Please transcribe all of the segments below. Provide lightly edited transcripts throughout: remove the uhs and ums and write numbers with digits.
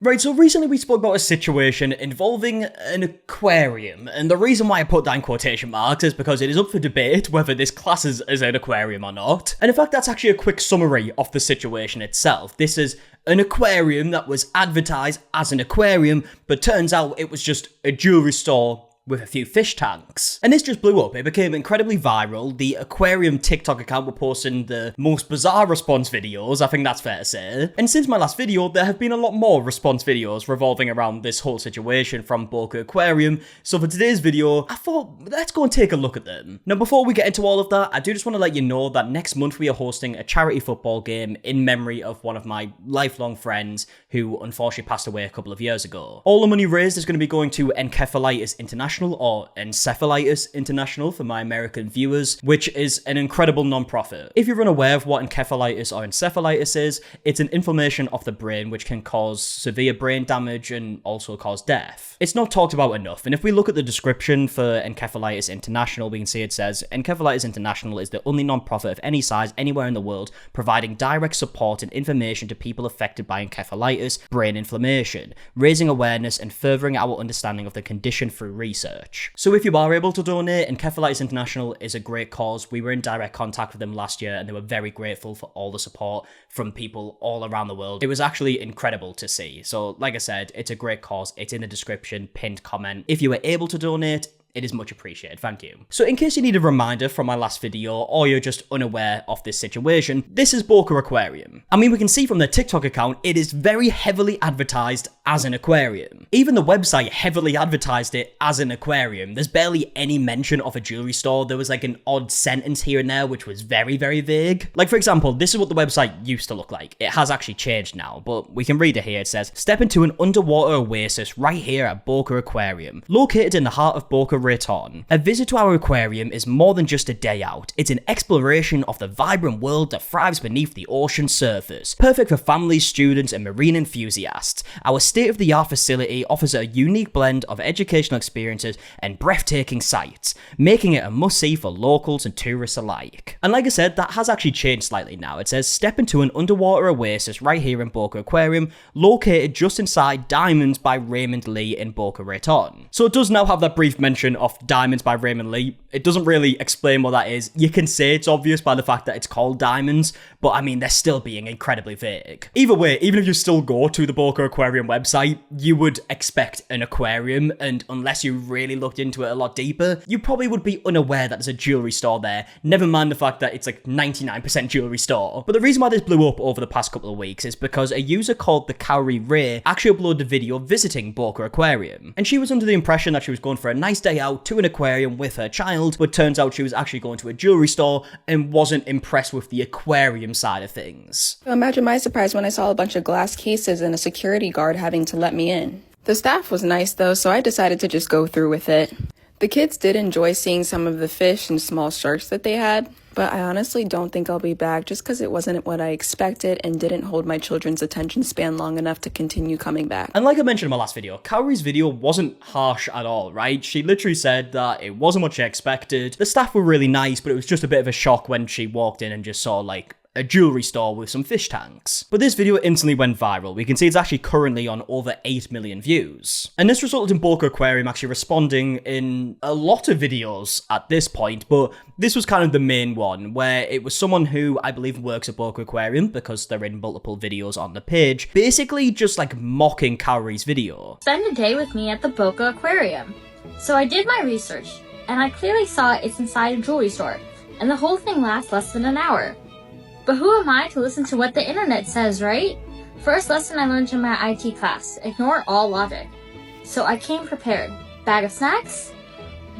Right, so recently we spoke about a situation involving an aquarium, and the reason why I put that in quotation marks is because it is up for debate whether this classes as an aquarium or not. And in fact, that's actually a quick summary of the situation itself. This is an aquarium that was advertised as an aquarium, but turns out it was just a jewelry store with a few fish tanks. And this just blew up. It became incredibly viral. The Aquarium TikTok account were posting the most bizarre response videos, I think that's fair to say. And since my last video, there have been a lot more response videos revolving around this whole situation from Boca Aquarium. So for today's video, I thought, let's go and take a look at them. Now, before we get into all of that, I do just want to let you know that next month we are hosting a charity football game in memory of one of my lifelong friends who unfortunately passed away a couple of years ago. All the money raised is going to be going to Encephalitis International, or Encephalitis International for my American viewers, which is an incredible non-profit. If you're unaware of what encephalitis or encephalitis is, it's an inflammation of the brain which can cause severe brain damage and also cause death. It's not talked about enough, and if we look at the description for Encephalitis International, we can see it says, Encephalitis International is the only non-profit of any size anywhere in the world providing direct support and information to people affected by encephalitis, brain inflammation, raising awareness and furthering our understanding of the condition through research. So if you are able to donate, Encephalitis International is a great cause. We were in direct contact with them last year and they were very grateful for all the support from people all around the world. It was actually incredible to see. So like I said, it's a great cause. It's in the description, pinned comment. If you were able to donate, it is much appreciated, thank you. So in case you need a reminder from my last video, or you're just unaware of this situation, this is Boca Aquarium. I mean, we can see from the TikTok account, it is very heavily advertised as an aquarium. Even the website heavily advertised it as an aquarium. There's barely any mention of a jewelry store. There was like an odd sentence here and there, which was very, very vague. Like for example, this is what the website used to look like. It has actually changed now, but we can read it here. It says, step into an underwater oasis right here at Boca Aquarium, located in the heart of Boca Raton. A visit to our aquarium is more than just a day out. It's an exploration of the vibrant world that thrives beneath the ocean surface. Perfect for families, students, and marine enthusiasts. Our state-of-the-art facility offers a unique blend of educational experiences and breathtaking sights, making it a must-see for locals and tourists alike. And like I said, that has actually changed slightly now. It says, step into an underwater oasis right here in Boca Aquarium, located just inside Diamonds by Raymond Lee in Boca Raton. So it does now have that brief mention of Diamonds by Raymond Lee. It doesn't really explain what that is. You can say it's obvious by the fact that it's called Diamonds, but I mean, they're still being incredibly vague. Either way, even if you still go to the Boca Aquarium website, you would expect an aquarium, and unless you really looked into it a lot deeper, you probably would be unaware that there's a jewelry store there, never mind the fact that it's like 99% jewelry store. But the reason why this blew up over the past couple of weeks is because a user called the Cowrie Ray actually uploaded a video visiting Boca Aquarium, and she was under the impression that she was going for a nice day out to an aquarium with her child, but turns out she was actually going to a jewelry store and wasn't impressed with the aquarium side of things. Imagine my surprise when I saw a bunch of glass cases and a security guard having to let me in. The staff was nice though, so I decided to just go through with it. The kids did enjoy seeing some of the fish and small sharks that they had, but I honestly don't think I'll be back just because it wasn't what I expected and didn't hold my children's attention span long enough to continue coming back. And like I mentioned in my last video, Cowrie's video wasn't harsh at all, right? She literally said that it wasn't what she expected. The staff were really nice, but it was just a bit of a shock when she walked in and just saw like a jewelry store with some fish tanks. But this video instantly went viral. We can see it's actually currently on over 8 million views. And this resulted in Boca Aquarium actually responding in a lot of videos at this point, but this was kind of the main one, where it was someone who I believe works at Boca Aquarium, because they're in multiple videos on the page, basically just like mocking Cowrie's video. Spend a day with me at the Boca Aquarium. So I did my research, and I clearly saw it's inside a jewelry store, and the whole thing lasts less than an hour. But who am I to listen to what the internet says, right? First lesson I learned in my IT class, ignore all logic. So I came prepared. Bag of snacks,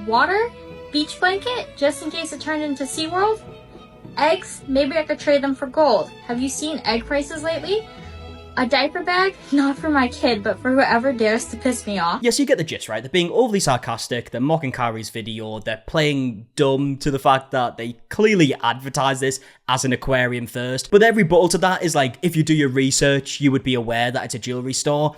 water, beach blanket, just in case it turned into SeaWorld, eggs, maybe I could trade them for gold. Have you seen egg prices lately? A diaper bag? Not for my kid, but for whoever dares to piss me off. Yes, you get the gist, right? They're being overly sarcastic, they're mocking Cowrie's video, they're playing dumb to the fact that they clearly advertise this as an aquarium first. But their rebuttal to that is like, if you do your research, you would be aware that it's a jewelry store.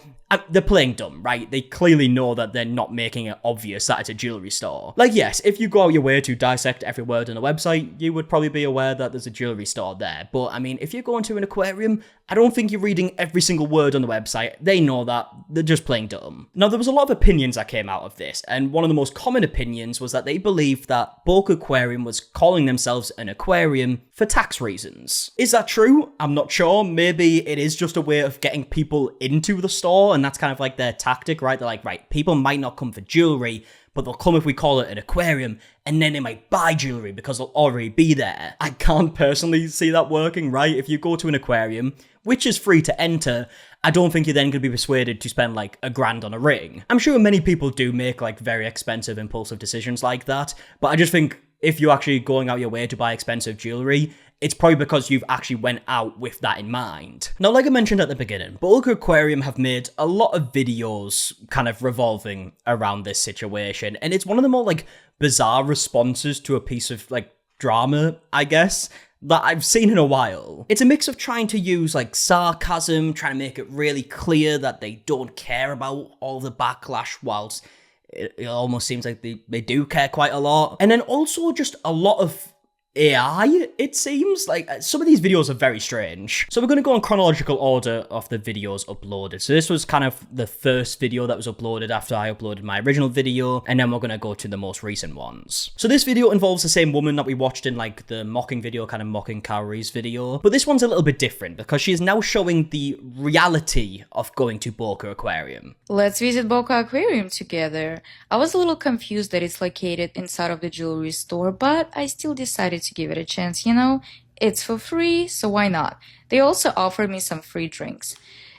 They're playing dumb, right? They clearly know that they're not making it obvious that it's a jewelry store. Like, yes, if you go out your way to dissect every word on a website, you would probably be aware that there's a jewelry store there. But, I mean, if you're going to an aquarium, I don't think you're reading every every single word on the website. They know that. They're just playing dumb. Now, there was a lot of opinions that came out of this, and one of the most common opinions was that they believed that Boca Aquarium was calling themselves an aquarium for tax reasons. Is that true? I'm not sure. Maybe it is just a way of getting people into the store, and that's kind of like their tactic, right? They're like, right, people might not come for jewelry, but they'll come if we call it an aquarium, and then they might buy jewelry because they'll already be there. I can't personally see that working, right? If you go to an aquarium, which is free to enter, I don't think you're then going to be persuaded to spend like $1,000 on a ring. I'm sure many people do make like very expensive impulsive decisions like that, but I just think if you're actually going out your way to buy expensive jewelry, it's probably because you've actually went out with that in mind. Now, like I mentioned at the beginning, Boca Aquarium have made a lot of videos kind of revolving around this situation, and it's one of the more like bizarre responses to a piece of like drama, I guess, that I've seen in a while. It's a mix of trying to use like sarcasm, trying to make it really clear that they don't care about all the backlash, whilst it almost seems like they do care quite a lot. And then also just a lot of AI, it seems. Like, some of these videos are very strange. So we're going to go in chronological order of the videos uploaded. So this was kind of the first video that was uploaded after I uploaded my original video, and then we're going to go to the most recent ones. So this video involves the same woman that we watched in like the mocking video, kind of mocking Kaori's video, but this one's a little bit different because she is now showing the reality of going to Boca Aquarium. Let's visit Boca Aquarium together. I was a little confused that it's located inside of the jewelry store, but I still decided to give it a chance, you know? It's for free, so why not? They also offered me some free drinks.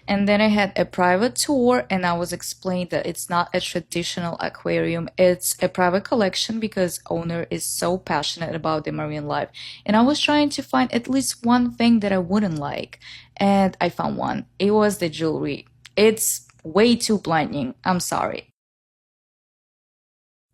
And then I had a private tour, and I was explained that it's not a traditional aquarium. It's a private collection because owner is so passionate about the marine life. And I was trying to find at least one thing that I wouldn't like. And I found one. It was the jewelry. It's way too blinding. I'm sorry.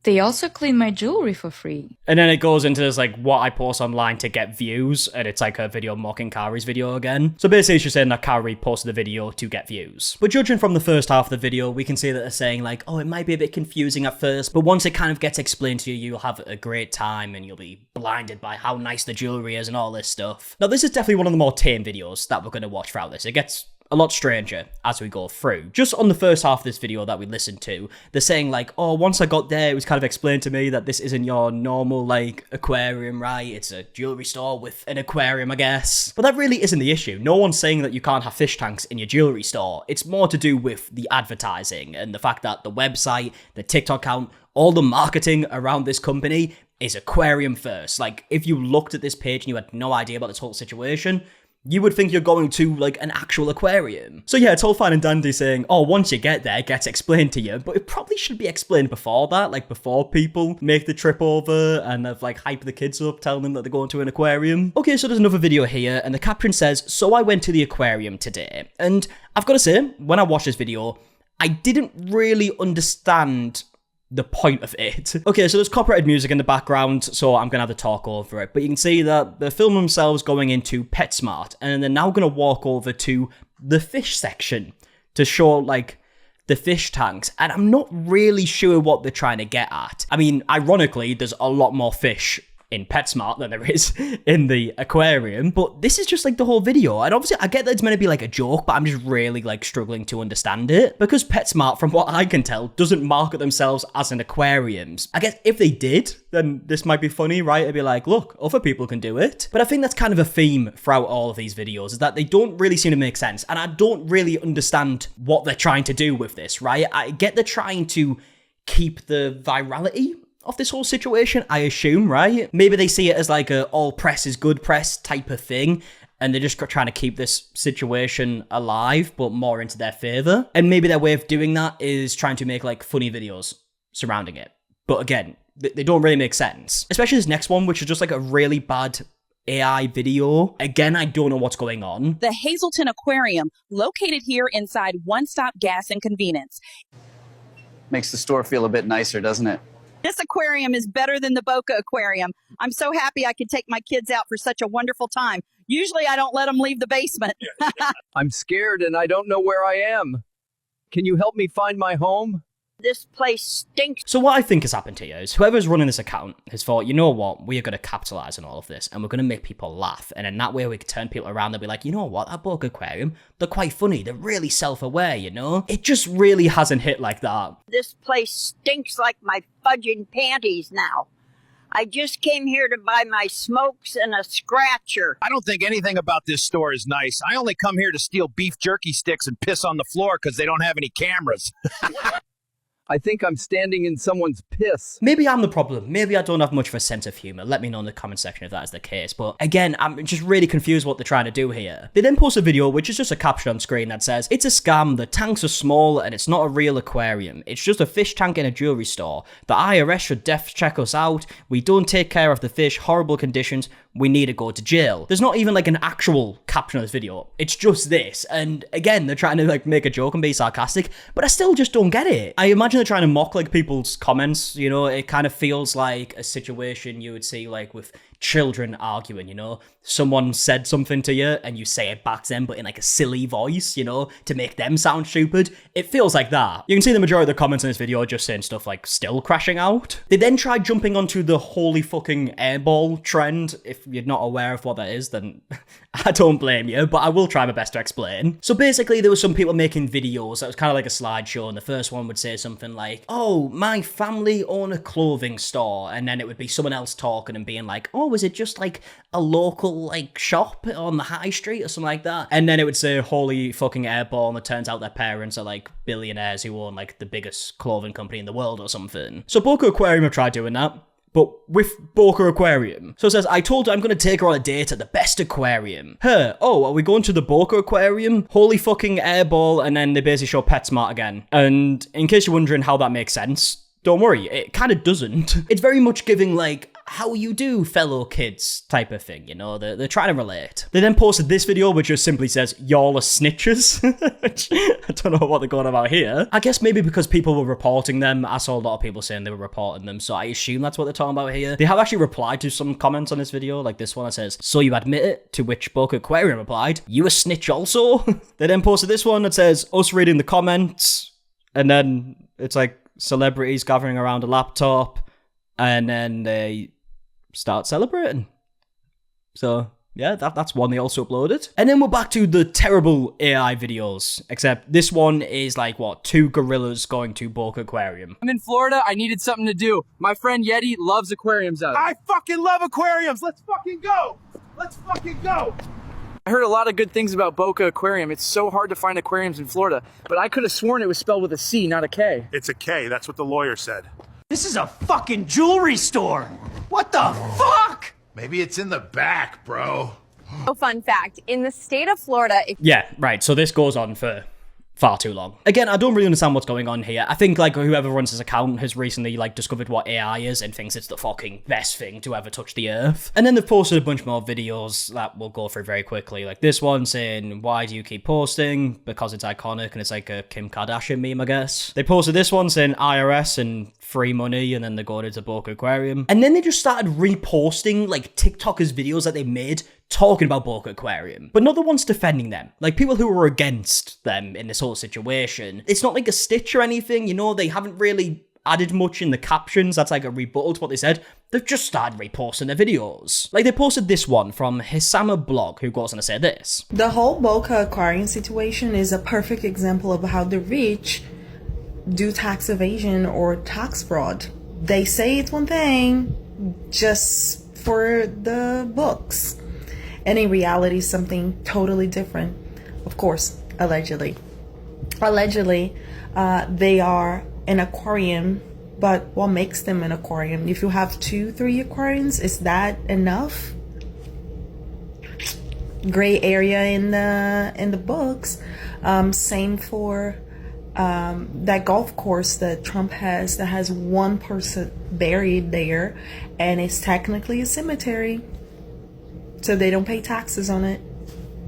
They also clean my jewelry for free. And then it goes into this, like, what I post online to get views, and it's like a video mocking Kaori's video again. So basically she's saying that Kaori posted the video to get views. But judging from the first half of the video, we can see that they're saying like, oh, it might be a bit confusing at first, but once it kind of gets explained to you, you'll have a great time and you'll be blinded by how nice the jewelry is and all this stuff. Now, this is definitely one of the more tame videos that we're going to watch throughout this. It gets a lot stranger as we go through. Just on the first half of this video that we listened to, they're saying like, oh, once I got there, it was kind of explained to me that this isn't your normal like aquarium, right? It's a jewelry store with an aquarium, I guess. But that really isn't the issue. No one's saying that you can't have fish tanks in your jewelry store. It's more to do with the advertising and the fact that the website, the TikTok account, all the marketing around this company is aquarium first. Like, if you looked at this page and you had no idea about this whole situation, you would think you're going to, like, an actual aquarium. So yeah, it's all fine and dandy saying, oh, once you get there, it gets explained to you, but it probably should be explained before that, like, before people make the trip over and have, like, hype the kids up, telling them that they're going to an aquarium. Okay, so there's another video here, and the caption says, so I went to the aquarium today. And I've got to say, when I watched this video, I didn't really understand the point of it. Okay, so there's copyrighted music in the background, so I'm gonna have to talk over it. But you can see that they're filming themselves going into PetSmart, and they're now gonna walk over to the fish section to show, like, the fish tanks. And I'm not really sure what they're trying to get at. I mean, ironically, there's a lot more fish in PetSmart than there is in the aquarium, but this is just like the whole video. And obviously I get that it's meant to be like a joke, but I'm just really like struggling to understand it, because PetSmart, from what I can tell, doesn't market themselves as an aquarium. I guess if they did, then this might be funny, right? It'd be like, look, other people can do it. But I think that's kind of a theme throughout all of these videos, is that they don't really seem to make sense, and I don't really understand what they're trying to do with this, right? I get they're trying to keep the virality of this whole situation, I assume, right? Maybe they see it as like a all press is good press type of thing, and they're just trying to keep this situation alive, but more into their favor. And maybe their way of doing that is trying to make like funny videos surrounding it. But again, they don't really make sense. Especially this next one, which is just like a really bad AI video. Again, I don't know what's going on. The Hazleton Aquarium, located here inside One Stop Gas and Convenience. Makes the store feel a bit nicer, doesn't it? This aquarium is better than the Boca Aquarium. I'm so happy I could take my kids out for such a wonderful time. Usually I don't let them leave the basement. I'm scared and I don't know where I am. Can you help me find my home? This place stinks. So what I think has happened here is whoever's running this account has thought, you know what, we are going to capitalize on all of this and we're going to make people laugh. And in that way we can turn people around and be like, you know what, that Boca Aquarium, they're quite funny. They're really self-aware, you know? It just really hasn't hit like that. This place stinks like my fudging panties now. I just came here to buy my smokes and a scratcher. I don't think anything about this store is nice. I only come here to steal beef jerky sticks and piss on the floor because they don't have any cameras. I think I'm standing in someone's piss. Maybe I'm the problem. Maybe I don't have much of a sense of humor. Let me know in the comment section if that is the case. But again, I'm just really confused what they're trying to do here. They then post a video, which is just a caption on screen that says, it's a scam, the tanks are small, and it's not a real aquarium. It's just a fish tank in a jewelry store. The IRS should def check us out. We don't take care of the fish, horrible conditions. We need to go to jail. There's not even like an actual caption of this video. It's just this. And again, they're trying to like make a joke and be sarcastic, but I still just don't get it. I imagine they're trying to mock like people's comments, you know? It kind of feels like a situation you would see like with children arguing, you know? Someone said something to you and you say it back to them, but in like a silly voice, you know, to make them sound stupid. It feels like that. You can see the majority of the comments in this video are just saying stuff like still crashing out. They then tried jumping onto the holy fucking airball trend. If you're not aware of what that is, then I don't blame you, but I will try my best to explain. So basically there were some people making videos that was kind of like a slideshow, and the first one would say something like, oh, my family own a clothing store, and then it would be someone else talking and being like, oh, was it just like a local like shop on the high street or something like that? And then it would say holy fucking airball, and it turns out their parents are like billionaires who own like the biggest clothing company in the world or something. So Boca Aquarium have tried doing that, but with Boca Aquarium. So it says, I told her I'm going to take her on a date at the best aquarium. Her, oh, are we going to the Boca Aquarium? Holy fucking airball, and then they basically show PetSmart again. And in case you're wondering how that makes sense, don't worry, it kind of doesn't. It's very much giving like, how you do, fellow kids type of thing, you know? They're trying to relate. They then posted this video which just simply says, y'all are snitches. I don't know what they're going about here. I guess maybe because people were reporting them. I saw a lot of people saying they were reporting them, so I assume that's what they're talking about here. They have actually replied to some comments on this video, like this one that says, so you admit it? To which Boca Aquarium replied, you a snitch also? They then posted this one that says, us reading the comments, and then it's like celebrities gathering around a laptop, and then they start celebrating. So yeah, that's one they also uploaded. And then we're back to the terrible AI videos, except this one is like, what, two gorillas going to Boca Aquarium. I'm in Florida. I needed something to do. My friend Yeti loves aquariums out. I fucking love aquariums. Let's fucking go. Let's fucking go. I heard a lot of good things about Boca Aquarium. It's so hard to find aquariums in Florida, but I could have sworn it was spelled with a C, not a K. It's a K. That's what the lawyer said. This is a fucking jewelry store. What the fuck? Maybe it's in the back, bro. Oh, fun fact, in the state of Florida... Yeah, right, so this goes on for far too long. Again, I don't really understand what's going on here. I think, like, whoever runs this account has recently, like, discovered what AI is and thinks it's the fucking best thing to ever touch the earth. And then they've posted a bunch more videos that we'll go through very quickly. Like this one saying, why do you keep posting? Because it's iconic, and it's like a Kim Kardashian meme, I guess. They posted this one saying IRS and free money, and then they go into Boca Aquarium. And then they just started reposting, like, TikTokers' videos that they made talking about Boca Aquarium, but not the ones defending them. Like, people who were against them in this whole situation. It's not like a stitch or anything, you know? They haven't really added much in the captions. That's like a rebuttal to what they said. They've just started reposting their videos. Like, they posted this one from Hisama Blog, who goes on to say this. The whole Boca Aquarium situation is a perfect example of how the rich do tax evasion or tax fraud. They say it's one thing just for the books, and in reality something totally different. Of course, allegedly they are an aquarium, but what makes them an aquarium? If you have 2-3 aquariums, is that enough? Gray area in the books. Same for that golf course that Trump has, that has one person buried there, and it's technically a cemetery, so they don't pay taxes on it.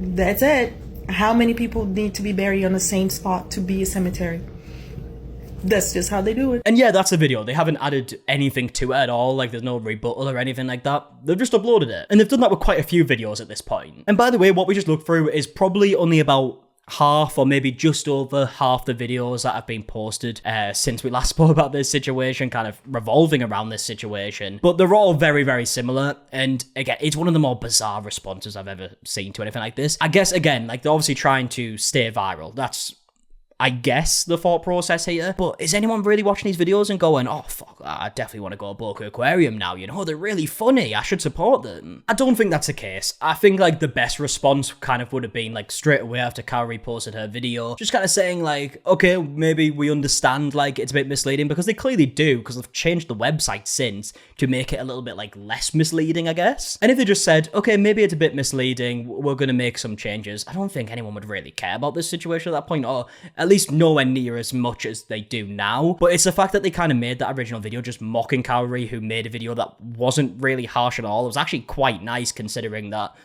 That's it. How many people need to be buried on the same spot to be a cemetery? That's just how they do it. And yeah, that's the video. They haven't added anything to it at all. Like, there's no rebuttal or anything like that. They've just uploaded it. And they've done that with quite a few videos at this point. And by the way, what we just looked through is probably only about half or maybe just over half the videos that have been posted since we last spoke about this situation, kind of revolving around this situation. But they're all very, very similar. And again, it's one of the more bizarre responses I've ever seen to anything like this. I guess, again, like they're obviously trying to stay viral. That's, I guess, the thought process here. But is anyone really watching these videos and going, oh, fuck, I definitely want to go to Boca Aquarium now, you know, they're really funny, I should support them? I don't think that's the case. I think, like, the best response kind of would have been, like, straight away after Kaori posted her video, just kind of saying, like, okay, maybe we understand, like, it's a bit misleading, because they clearly do, because they've changed the website since to make it a little bit, like, less misleading, I guess. And if they just said, okay, maybe it's a bit misleading, we're going to make some changes, I don't think anyone would really care about this situation at that point, or at least nowhere near as much as they do now. But it's the fact that they kind of made that original video just mocking Kaori, who made a video that wasn't really harsh at all. It was actually quite nice considering that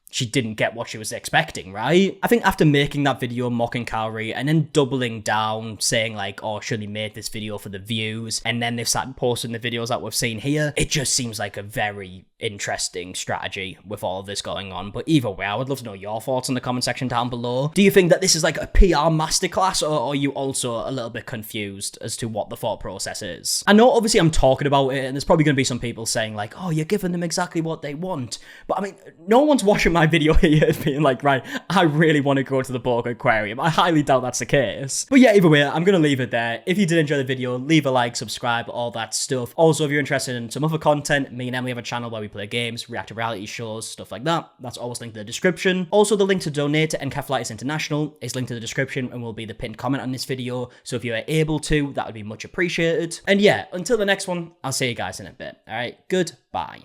she didn't get what she was expecting, right? I think after making that video mocking Kaori and then doubling down, saying like, oh, should he made this video for the views? And then they've started posting the videos that we've seen here. It just seems like a very interesting strategy with all of this going on. But either way, I would love to know your thoughts in the comment section down below. Do you think that this is like a PR masterclass, or are you also a little bit confused as to what the thought process is? I know obviously I'm talking about it, and there's probably going to be some people saying like, oh, you're giving them exactly what they want. But I mean, no one's watching my video here being like, right, I really want to go to the Boca Aquarium. I highly doubt that's the case. But yeah, either way, I'm going to leave it there. If you did enjoy the video, leave a like, subscribe, all that stuff. Also, if you're interested in some other content, me and Emily have a channel where we play games, react to reality shows, stuff like that. That's always linked in the description. Also, the link to donate to Encephalitis International is linked in the description and will be the pinned comment on this video. So if you are able to, that would be much appreciated. And yeah, until the next one, I'll see you guys in a bit. All right, goodbye.